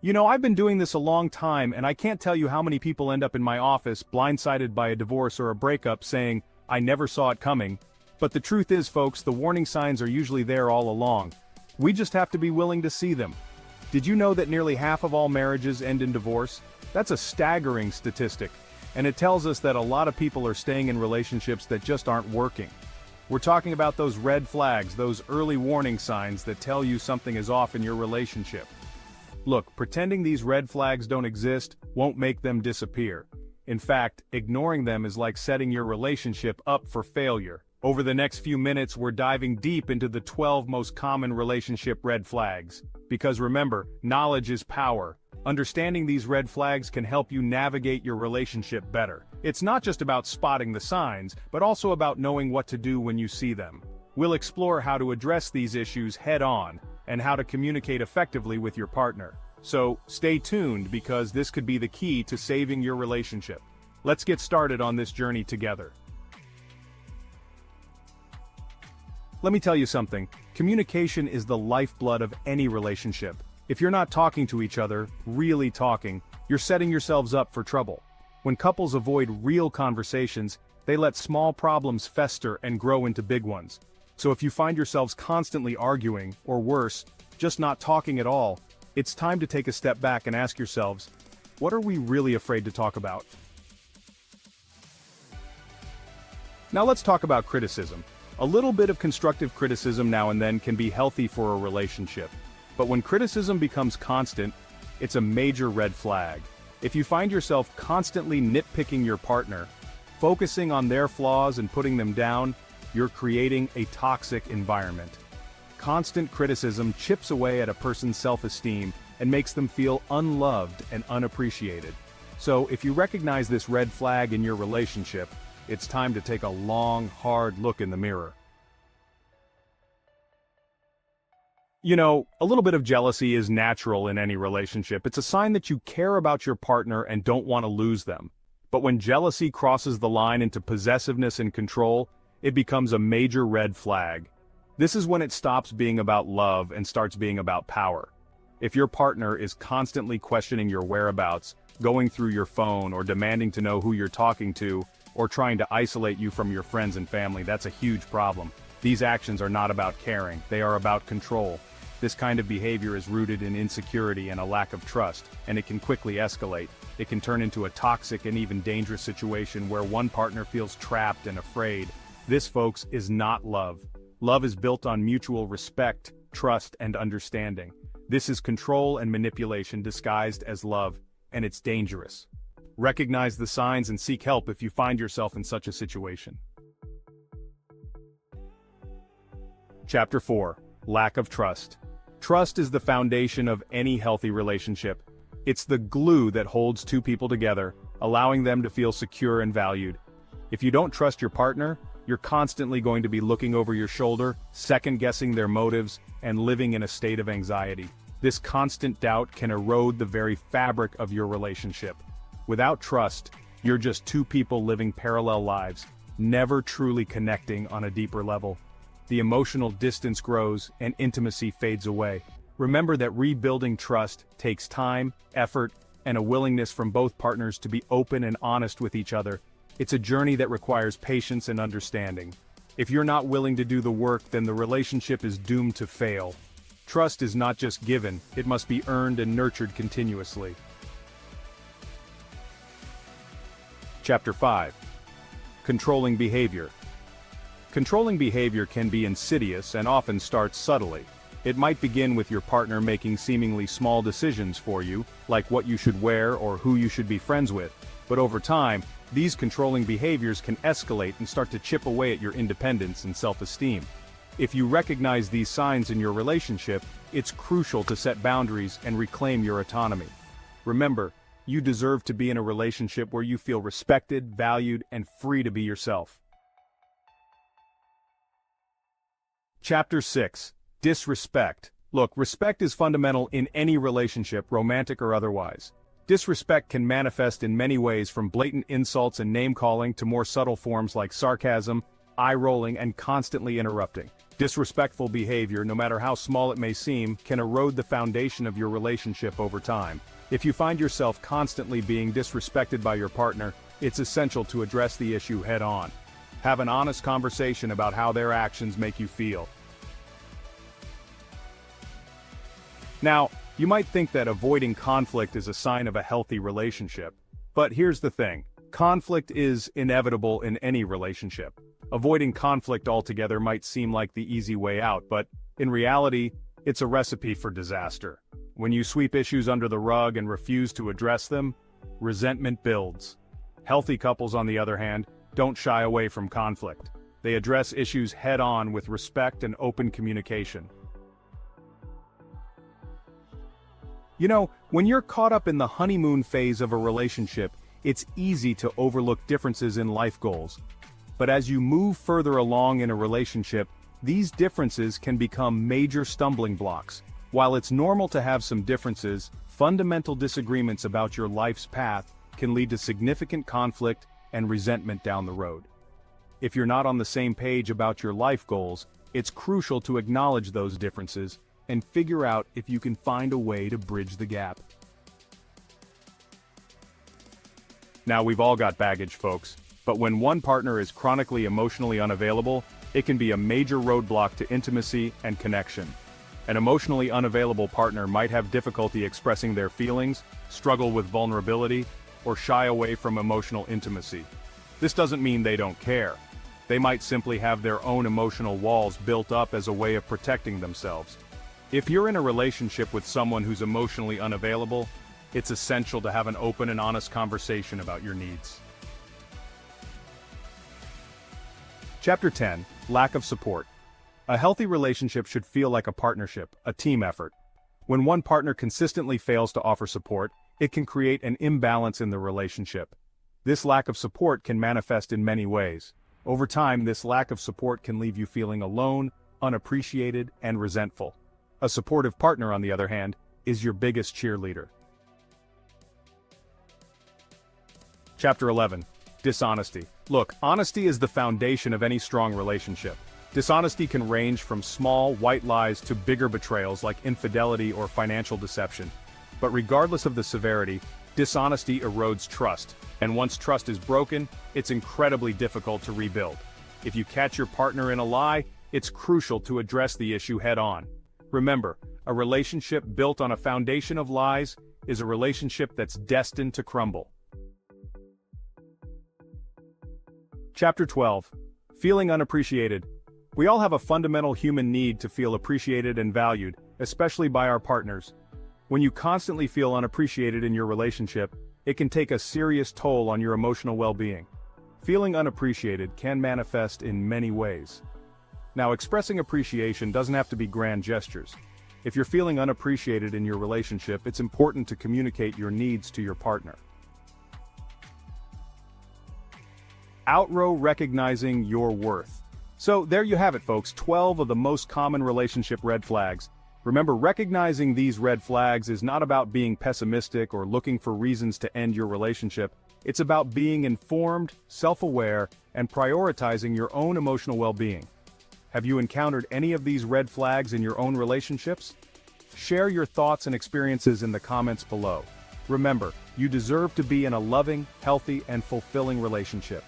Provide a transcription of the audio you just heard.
I've been doing this a long time and I can't tell you how many people end up in my office blindsided by a divorce or a breakup saying, "I never saw it coming." But the truth is, folks, the warning signs are usually there all along. We just have to be willing to see them. Did you know that nearly half of all marriages end in divorce? That's a staggering statistic, and it tells us that a lot of people are staying in relationships that just aren't working. We're talking about those red flags, those early warning signs that tell you something is off in your relationship. Look, pretending these red flags don't exist won't make them disappear. In fact, ignoring them is like setting your relationship up for failure. Over the next few minutes, we're diving deep into the 12 most common relationship red flags. Because remember, knowledge is power. Understanding these red flags can help you navigate your relationship better. It's not just about spotting the signs, but also about knowing what to do when you see them. We'll explore how to address these issues head-on, and how to communicate effectively with your partner. So, stay tuned because this could be the key to saving your relationship. Let's get started on this journey together. Let me tell you something, communication is the lifeblood of any relationship. If you're not talking to each other, really talking, you're setting yourselves up for trouble. When couples avoid real conversations, they let small problems fester and grow into big ones. So if you find yourselves constantly arguing, or worse, just not talking at all, it's time to take a step back and ask yourselves, what are we really afraid to talk about? Now let's talk about criticism. A little bit of constructive criticism now and then can be healthy for a relationship. But when criticism becomes constant, it's a major red flag. If you find yourself constantly nitpicking your partner, focusing on their flaws and putting them down, you're creating a toxic environment. Constant criticism chips away at a person's self-esteem and makes them feel unloved and unappreciated. So if you recognize this red flag in your relationship, it's time to take a long, hard look in the mirror. A little bit of jealousy is natural in any relationship. It's a sign that you care about your partner and don't want to lose them. But when jealousy crosses the line into possessiveness and control, it becomes a major red flag. This is when it stops being about love and starts being about power. If your partner is constantly questioning your whereabouts, going through your phone or demanding to know who you're talking to, or trying to isolate you from your friends and family, that's a huge problem. These actions are not about caring, they are about control. This kind of behavior is rooted in insecurity and a lack of trust, and it can quickly escalate. It can turn into a toxic and even dangerous situation where one partner feels trapped and afraid. This, folks, is not love. Love is built on mutual respect, trust, and understanding. This is control and manipulation disguised as love, and it's dangerous. Recognize the signs and seek help if you find yourself in such a situation. Chapter 4. Lack of trust. Trust is the foundation of any healthy relationship. It's the glue that holds two people together, allowing them to feel secure and valued. If you don't trust your partner, you're constantly going to be looking over your shoulder, second-guessing their motives, and living in a state of anxiety. This constant doubt can erode the very fabric of your relationship. Without trust, you're just two people living parallel lives, never truly connecting on a deeper level. The emotional distance grows and intimacy fades away. Remember that rebuilding trust takes time, effort, and a willingness from both partners to be open and honest with each other. It's a journey that requires patience and understanding. If you're not willing to do the work, then the relationship is doomed to fail. Trust is not just given, it must be earned and nurtured continuously. Chapter 5. Controlling behavior. Controlling behavior can be insidious and often starts subtly. It might begin with your partner making seemingly small decisions for you, like what you should wear or who you should be friends with. But over time, these controlling behaviors can escalate and start to chip away at your independence and self-esteem. If you recognize these signs in your relationship, it's crucial to set boundaries and reclaim your autonomy. Remember, you deserve to be in a relationship where you feel respected, valued, and free to be yourself. Chapter 6. Disrespect. Look, respect is fundamental in any relationship, romantic or otherwise. Disrespect can manifest in many ways, from blatant insults and name-calling to more subtle forms like sarcasm, eye-rolling, and constantly interrupting. Disrespectful behavior, no matter how small it may seem, can erode the foundation of your relationship over time. If you find yourself constantly being disrespected by your partner, it's essential to address the issue head-on. Have an honest conversation about how their actions make you feel. Now, you might think that avoiding conflict is a sign of a healthy relationship. But here's the thing. Conflict is inevitable in any relationship. Avoiding conflict altogether might seem like the easy way out, but in reality, it's a recipe for disaster. When you sweep issues under the rug and refuse to address them, resentment builds. Healthy couples, on the other hand, don't shy away from conflict. They address issues head-on with respect and open communication. You know, when you're caught up in the honeymoon phase of a relationship, it's easy to overlook differences in life goals. But as you move further along in a relationship, these differences can become major stumbling blocks. While it's normal to have some differences, fundamental disagreements about your life's path can lead to significant conflict and resentment down the road. If you're not on the same page about your life goals, it's crucial to acknowledge those differences and figure out if you can find a way to bridge the gap. Now, we've all got baggage, folks, but when one partner is chronically emotionally unavailable, it can be a major roadblock to intimacy and connection. An emotionally unavailable partner might have difficulty expressing their feelings, struggle with vulnerability, or shy away from emotional intimacy. This doesn't mean they don't care. They might simply have their own emotional walls built up as a way of protecting themselves. If you're in a relationship with someone who's emotionally unavailable, it's essential to have an open and honest conversation about your needs. Chapter 10. Lack of support. A healthy relationship should feel like a partnership, a team effort. When one partner consistently fails to offer support, it can create an imbalance in the relationship. This lack of support can manifest in many ways. Over time, this lack of support can leave you feeling alone, unappreciated, and resentful. A supportive partner, on the other hand, is your biggest cheerleader. Chapter 11. Dishonesty. Look, honesty is the foundation of any strong relationship. Dishonesty can range from small, white lies to bigger betrayals like infidelity or financial deception. But regardless of the severity, dishonesty erodes trust, and once trust is broken, it's incredibly difficult to rebuild. If you catch your partner in a lie, it's crucial to address the issue head-on. Remember, a relationship built on a foundation of lies is a relationship that's destined to crumble. Chapter 12. Feeling unappreciated. We all have a fundamental human need to feel appreciated and valued, especially by our partners. When you constantly feel unappreciated in your relationship, it can take a serious toll on your emotional well-being. Feeling unappreciated can manifest in many ways. Now, expressing appreciation doesn't have to be grand gestures. If you're feeling unappreciated in your relationship, it's important to communicate your needs to your partner. Outrow recognizing your worth. So there you have it, folks, 12 of the most common relationship red flags. Remember, recognizing these red flags is not about being pessimistic or looking for reasons to end your relationship. It's about being informed, self-aware, and prioritizing your own emotional well-being. Have you encountered any of these red flags in your own relationships? Share your thoughts and experiences in the comments below. Remember, you deserve to be in a loving, healthy, and fulfilling relationship.